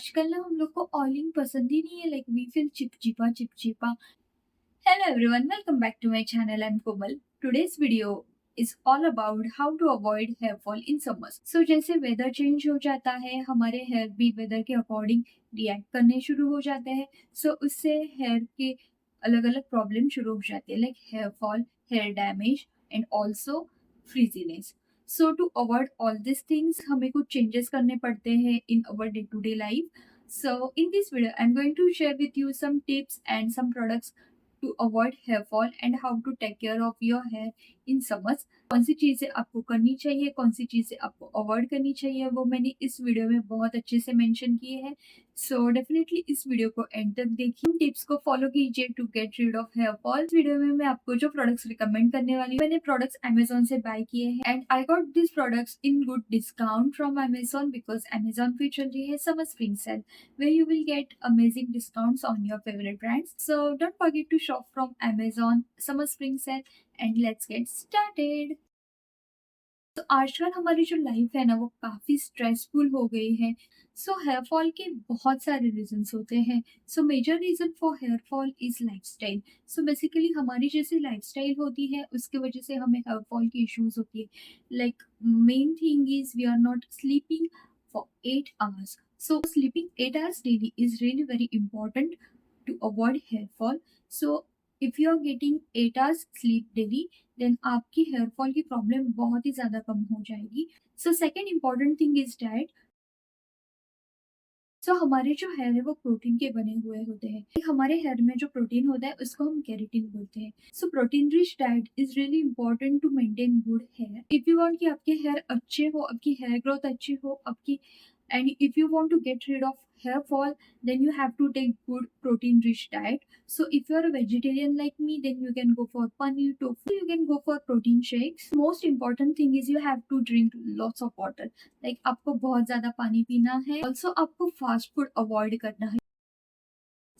आजकल ना हम लोग को ऑयलिंग पसंद ही नहीं है। लाइक वी फील चिपचिपा चिपचिपा। Hello everyone, welcome back to my channel. I am Komal. Today's video is all about how to avoid hair fall in summers. So जैसे वेदर चेंज हो जाता है, हमारे हेयर भी वेदर के अकॉर्डिंग रिएक्ट करने शुरू हो जाते हैं। सो उससे हेयर के अलग अलग प्रॉब्लम शुरू हो जाते हैं, like hair fall, hair damage and also frizziness. So to avoid all this things हमें कुछ चेंजेस करने पड़ते हैं in our day to day life. So in this video, I'm going to share with you some tips and some products to avoid hair fall and how to take care of your hair in summers। कौन सी चीजें आपको करनी चाहिए, कौन सी चीजें आपको avoid करनी चाहिए, वो मैंने इस वीडियो में बहुत अच्छे से मेंशन किए हैं। सो डेफिनेटली इस वीडियो को एंड तक देखिए, टिप्स को फॉलो कीजिए to get rid of hair fall. इस वीडियो में मैं आपको जो प्रोडक्ट्स रिकमेंड करने वाली हूँ, मैंने प्रोडक्ट्स अमेजोन से बाय किए हैं and I got this products in good discount from Amazon because Amazon पे चल रही है summer spring sale where you will get amazing discounts on your favorite brands. So don't forget to shop from Amazon Summer Spring Sale and let's get started. तो आजकल हमारी जो life है ना वो काफ़ी स्ट्रेसफुल हो गई है। सो हेयर फॉल के बहुत सारे रीजंस होते हैं। So major reason for hair fall is lifestyle. So basically हमारी जैसी लाइफस्टाइल होती है उसकी वजह से हमें हेयर फॉल की इश्यूज होती है। Like main thing is we are not sleeping for 8 hours। So sleeping 8 hours daily is really very important to avoid hair fall. So if you are getting 8 hours sleep daily, then आपकी hair fall की problem बहुत ही ज़्यादा कम हो जाएगी। So second important thing is diet. So हमारे जो हेयर है वो प्रोटीन के बने हुए होते हैं। हमारे हेयर में जो प्रोटीन होता है उसको हम केराटिन बोलते हैं। So protein rich diet is really important to maintain good hair. If you want कि आपके हेयर अच्छे हो, आपकी हेयर ग्रोथ अच्छी हो, आपकी and if you want to get rid of hair fall, then you have to take good protein rich diet. So if you are a vegetarian like me, then you can go for paneer, tofu, you can go for protein shakes. Most important thing is you have to drink lots of water. Like आपको बहुत ज्यादा पानी पीना है। Also आपको fast food avoid करना है।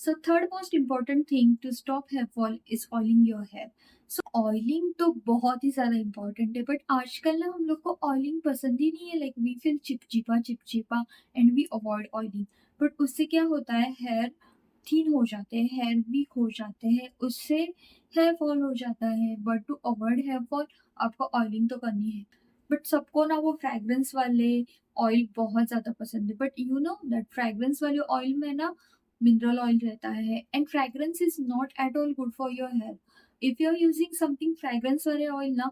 So third most important thing to stop hair fall is oiling your hair. So oiling तो बहुत ही ज़्यादा इम्पॉर्टेंट है, बट आजकल ना हम लोग को ऑयलिंग पसंद ही नहीं है। लाइक वी फील चिपचिपा चिपचिपा and we avoid oiling. But उससे क्या होता है, हेयर थिन हो जाते हैं, हेयर वीक हो जाते हैं, उससे हेयर फॉल हो जाता है। But to avoid hair fall आपको ऑयलिंग तो करनी है। बट सबको ना वो फ्रेग्रेंस वाले ऑयल बहुत ज़्यादा पसंद है। But you know that fragrance वाले ऑयल में ना मिनरल ऑयल रहता है and fragrance is not at all good for your hair. If you are using something fragrance वाले ऑयल ना,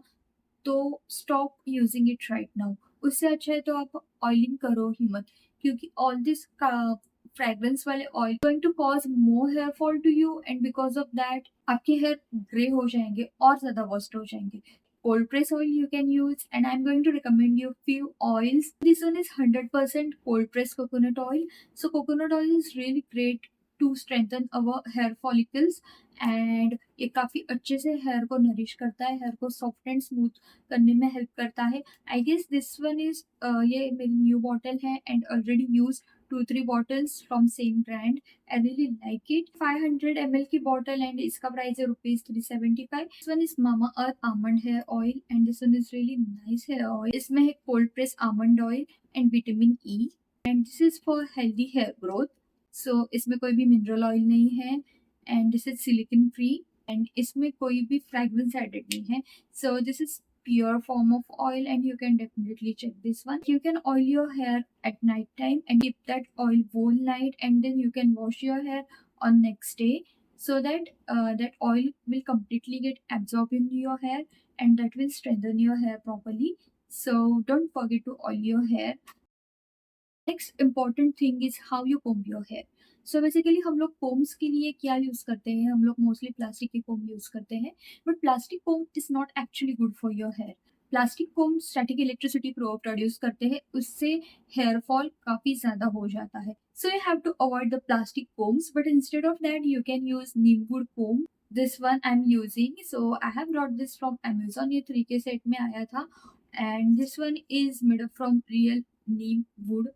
तो stop using it right now. उससे अच्छा है तो आप ऑयलिंग करो ही मत, क्योंकि ऑल दिस फ्रेग्रेंस वाले oil going to cause more hair fall to you and because of that आपके हेयर ग्रे हो जाएंगे और ज्यादा वर्स्ट हो जाएंगे। Cold press oil you can use, and I'm going to recommend you few oils. This one is 100% cold press coconut oil. So coconut oil is really great to strengthen our hair follicles and ये काफ़ी अच्छे से hair को nourish करता है, hair को soft and smooth करने में हेल्प करता है। I guess this one is ये मेरी न्यू बॉटल है and already use 2-3 bottles from same brand. I really like it. 500 ml की बॉटल एंड इसका प्राइस है ₹375। This one is Mama Earth almond hair oil and this one is really nice hair oil. इसमें है cold press almond oil and vitamin E and this is for healthy hair growth. So इसमें कोई भी mineral oil नहीं है and this is silicon free and इसमें कोई भी फ्रेग्रेंस एडेड नहीं है। So this is pure form of oil and you can definitely check this one. You can oil your hair at night time and keep that oil whole night and then you can wash your hair on next day, so that that oil will completely get absorbed in your hair and that will strengthen your hair properly. So don't forget to oil your hair. Next important thing is how you comb your hair. So basically हम लोग combs के लिए क्या use करते हैं, हम लोग mostly plastic के कोम यूज़ करते हैं। But plastic comb is not actually good for your hair. Plastic comb static electricity produce करते हैं, उससे हेयर फॉल काफ़ी ज़्यादा हो जाता है। So you have to avoid the plastic combs, but instead of that you can use neem wood comb. This one I am using, so I have brought this from Amazon. ये 3 के set में आया था and this one is made up from real neem wood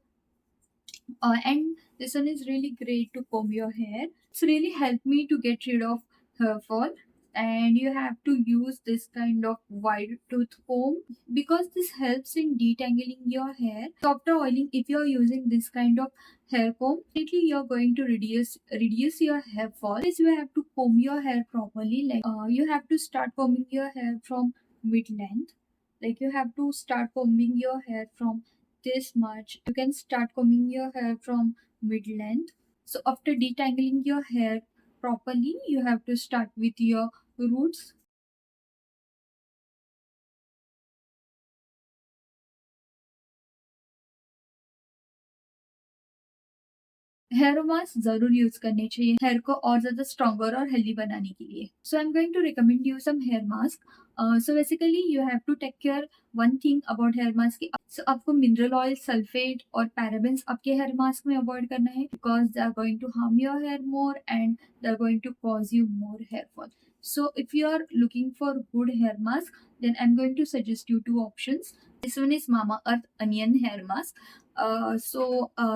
and this one is really great to comb your hair. It's really helped me to get rid of hair fall. and you have to use this kind of wide tooth comb because this helps in detangling your hair. So after oiling, if you're using this kind of hair comb, definitely you're going to reduce your hair fall. Is you have to comb your hair properly. Like you have to start combing your hair from mid length. Like you have to start combing your hair from this much. You can start combing your hair from mid length. So after detangling your hair properly, you have to start with your roots. Hair mask जरूर use करने चाहिए hair को और ज्यादा stronger और healthy बनाने के लिए. So I am going to recommend you some hair mask. So basically you have to take care one thing about hair mask. So आपको मिनरल ऑयल, सल्फेट और पैराबेन्स आपके हेयर मास्क में avoid करना है because they are going to harm your hair more and they are going to cause you more hair fall. So if you are looking for good hair mask, then I'm going to suggest you two options. This one is Mama Earth Onion Hair Mask.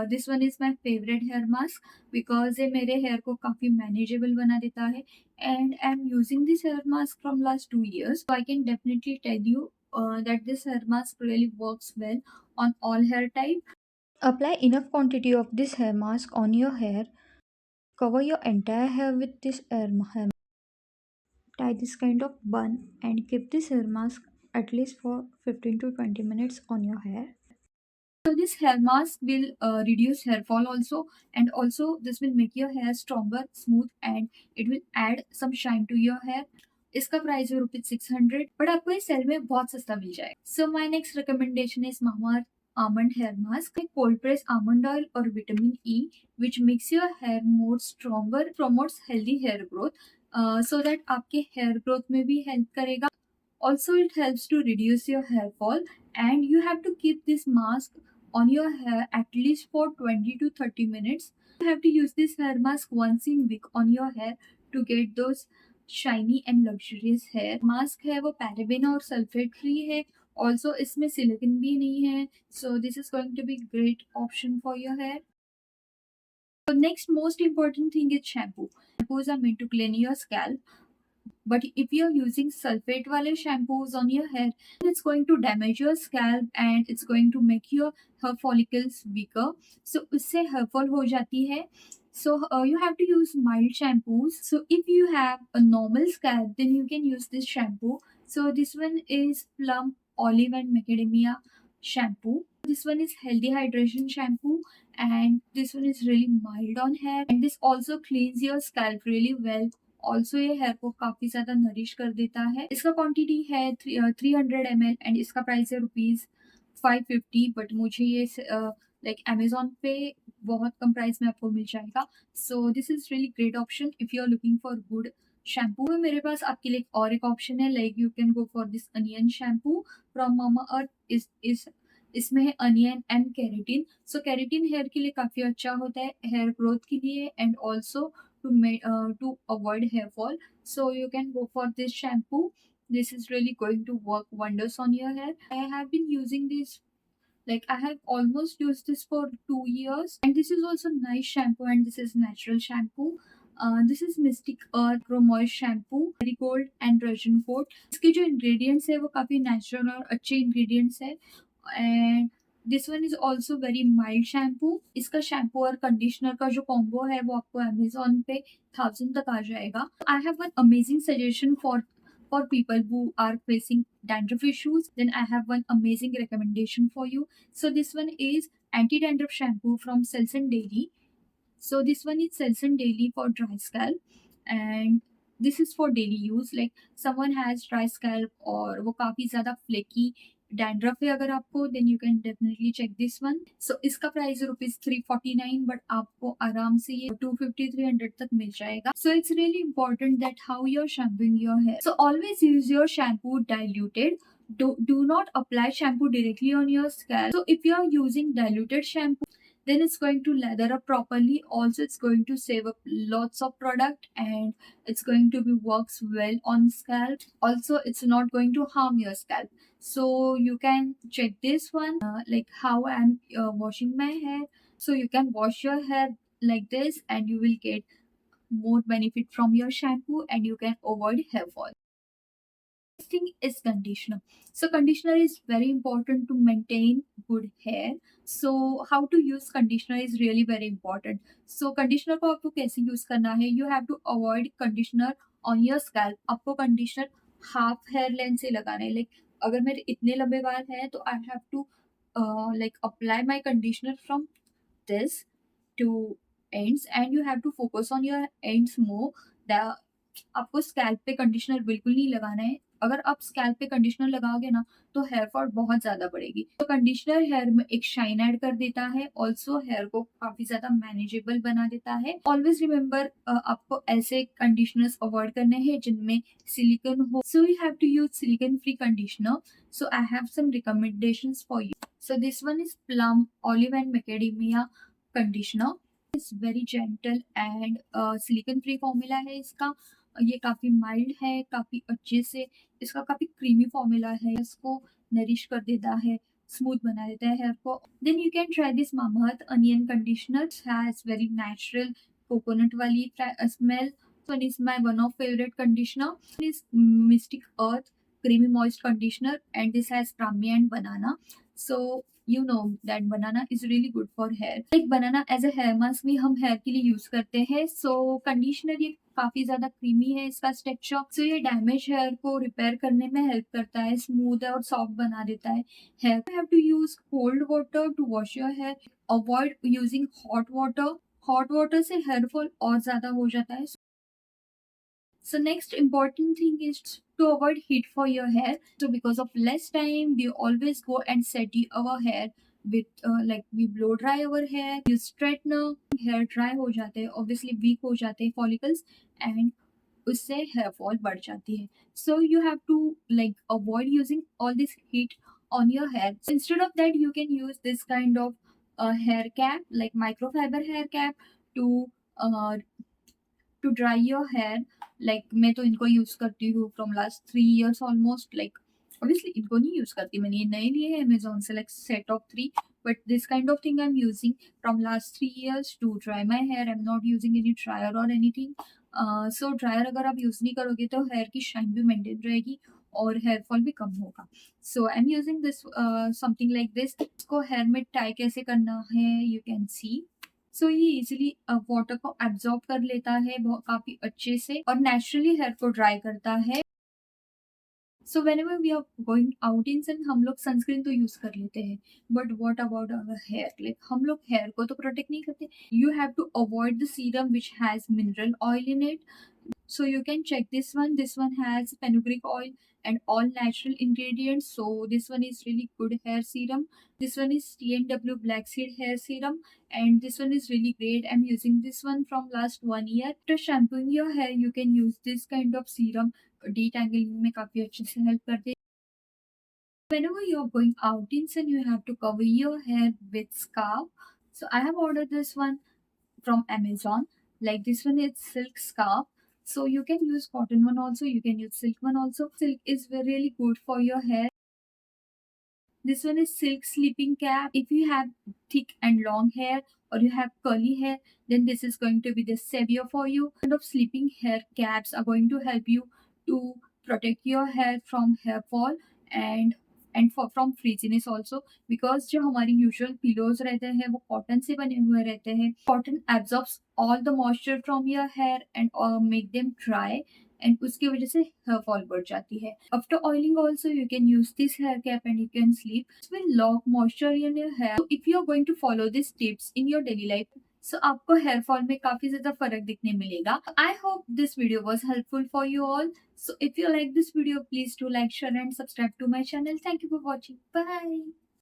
This one is my favourite hair mask because ये मेरे hair को काफ़ी manageable बना देता है and I am using this hair mask from last 2 years. So I can definitely tell you that this hair mask really works well on all hair type. Apply enough quantity of this hair mask on your hair. Cover your entire hair with this hair. Tie this kind of bun and keep this hair mask at least for 15 to 20 minutes on your hair. So this hair mask will reduce hair fall also, and also this will make your hair stronger, smooth, and it will add some shine to your hair. इसका price है ₹600 but आपको ये cell में बहुत सस्ता मिल जाएगा. So my next recommendation is mama almond hair mask. Cold press almond oil or vitamin E, which makes your hair more stronger, promotes healthy hair growth, so that आपके hair growth में भी help करेगा. Also, it helps to reduce your hair fall, and you have to keep this mask on your hair at least for 20 to 30 minutes. You have to use this hair mask once in week on your hair to get those shiny and luxurious hair. Mask है वो paraben और sulphate free है. Also इसमें silicon भी नहीं है. So this is going to be great option for your hair. So next most important thing is shampoo. Shampoos are meant to clean your scalp. But if you're using sulfate wale shampoos on your hair, it's going to damage your scalp and it's going to make your hair follicles weaker. So usse hair fall ho jati hai. So you have to use mild shampoos. So if you have a normal scalp, then you can use this shampoo. So this one is Plum Olive and Macadamia shampoo. This one is Healthy Hydration shampoo, and this one is really mild on hair, and this also cleans your scalp really well. Also ये hair को काफी ज्यादा nourish कर देता है. इसका quantity है 300 ml and इसका प्राइस है ₹550. बट मुझे ये लाइक अमेजोन पे बहुत कम प्राइस में आपको मिल जाएगा. So this is really great option if you are looking for good shampoo. में मेरे पास आपके लिए और एक ऑप्शन है. Like you can go for this onion shampoo from Mama Earth. इस इसमें है onion and keratin. So keratin hair के लिए काफी अच्छा होता है हेयर ग्रोथ के लिए and also to avoid hair fall. So you can go for this shampoo. This is really going to work wonders on your hair. I have been using this, like I have almost used this for 2 years, and this is also nice shampoo and this is natural shampoo. This is Mystic Earth Pro Moist shampoo, marigold and Russian coat. इसके जो ingredients है वो काफी natural और अच्छे ingredients है. And this one is also very mild shampoo. इसका shampoo और कंडीशनर का जो कॉम्बो है वो आपको अमेजोन पे 1000 तक आ जाएगा. I have one amazing suggestion for people who are facing dandruff issues. Then I have one amazing recommendation for you. So this one is anti dandruff shampoo from Selsun Daily. So this one is Selsun Daily for dry scalp, and this is for daily use. Like someone has dry scalp और वो काफी ज्यादा flaky dandruff है अगर आपको, then you can definitely check this one. So इसका price है ₹349 but आपको आराम से ये 250-300 तक मिल जाएगा. So it's really important that how you are shampooing your hair. So always use your shampoo diluted. Do not apply shampoo directly on your scalp. So if you are using diluted shampoo, then it's going to lather up properly. Also, it's going to save up lots of product and it's going to be works well on scalp. Also, it's not going to harm your scalp. So you can check this one, like how I'm washing my hair. So you can wash your hair like this and you will get more benefit from your shampoo and you can avoid hair fall. Next thing is conditioner. So conditioner is very important to maintain good hair. So how to use conditioner is really very important. So conditioner को आपको कैसे use करना है, you have to avoid conditioner on your scalp. आपको conditioner half hair length से लगाना है. Like अगर मेरे इतने लंबे बाल हैं तो I have to like apply my conditioner from this to ends and you have to focus on your ends more. The आपको स्कैल्प पे कंडीशनर बिल्कुल नहीं लगाना है. अगर आप स्कैल्प पे कंडीशनर लगाओगे ना तो हेयर फॉल बहुत ज्यादा बढ़ेगी. तो कंडीशनर हेयर में एक शाइन ऐड कर देता है, ऑल्सो हेयर को काफी ज्यादा मैनेजेबल बना देता है. ऑलवेज रिमेम्बर आपको ऐसे कंडीशनर्स अवॉइड करने हैं जिनमें सिलिकॉन हो. So you have to use silicone free conditioner. So I have some recommendations for you. So this one is Plum olive and macadamia conditioner. Is very gentle and silicone free formula है इसका. ये काफी mild है, काफी अच्छे से इसका काफी क्रीमी फॉर्मूला है. इसको नरिश कर देता है, स्मूथ बना देता है हेयर को. Then you can try this Mamaearth onion conditioner. Has very natural coconut वाली smell. one is my one of favorite conditioner. One is Mystic Earth creamy moist conditioner and this has brahmi and banana. So you know that banana is really good for hair. Like banana as a hair mask भी हम hair के लिए use करते हैं. So conditioner ये काफी ज्यादा creamy है इसका टेक्सचर. सो ये डैमेज हेयर को रिपेयर करने में हेल्प करता है, स्मूथ और सॉफ्ट बना देता है hair. You have to use cold water to wash your hair. Avoid using hot water. Hot water से हेयर फॉल और ज्यादा हो जाता है. So next important thing is to avoid heat for your hair. So because of less time, we always go and set our hair with like we blow dry our hair, use straightener, hair dry हो जाते हैं, obviously weak हो जाते हैं follicles and उससे hair fall बढ़ जाती है. So you have to like avoid using all this heat on your hair. So instead of that, you can use this kind of hair cap like microfiber hair cap to uh, to dry your hair. Like मैं तो इनको use करती हूँ from last 3 years almost. Like obviously इनको नहीं use करती, मैंने ये नए लिए हैं अमेजोन से like set of 3. But this kind of thing I am using from last 3 years to dry my hair. I am not using any dryer और एनीथिंग. सो ड्रायर अगर आप यूज नहीं करोगे तो हेयर की शाइन भी maintain रहेगी और हेयर फॉल भी कम होगा. So I am using this something like this. इसको हेयर में टाई कैसे करना है यू कैन सी. सो ये इजिली वाटर को एब्जॉर्ब कर लेता है बहुत काफी अच्छे से और नेचुरली हेयर को ड्राई करता है. So whenever we are going out in sun हम लोग सनस्क्रीन तो यूज कर लेते हैं, but what about our hair. Like हम लोग हेयर को तो प्रोटेक्ट नहीं करते. You have to avoid the serum which has mineral oil in it. So you can check this one. This one has fenugreek oil and all natural ingredients. So this one is really good hair serum. This one is TNW Black Seed hair serum and this one is really great. I'm using this one from last 1 year. After shampooing your hair, you can use this kind of serum. Detangling में काफी अच्छे से help करते हैं. Whenever you're going out in sun, you have to cover your hair with scarf. So I have ordered this one from Amazon. Like this one is silk scarf. So you can use cotton one also, you can use silk one also. Silk is really good for your hair. This one is silk sleeping cap. If you have thick and long hair or you have curly hair, then this is going to be the savior for you. Kind of sleeping hair caps are going to help you to protect your hair from hair fall and from frizziness also. Because जो हमारी usual pillows रहते हैं वो cotton से बने हुए रहते हैं. Cotton absorbs all the moisture from your hair and make them dry. And उसकी वजह से हेयर फॉल बढ़ जाती है. After oiling also you can use this hair cap and you can sleep. It will lock moisture in your hair. If you are going to follow this tips in your daily life, so आपको hair fall में काफी ज्यादा फर्क दिखने मिलेगा. I hope this video was helpful for you all. So if you like this video, please do like, share and subscribe to my channel. Thank you for watching. Bye.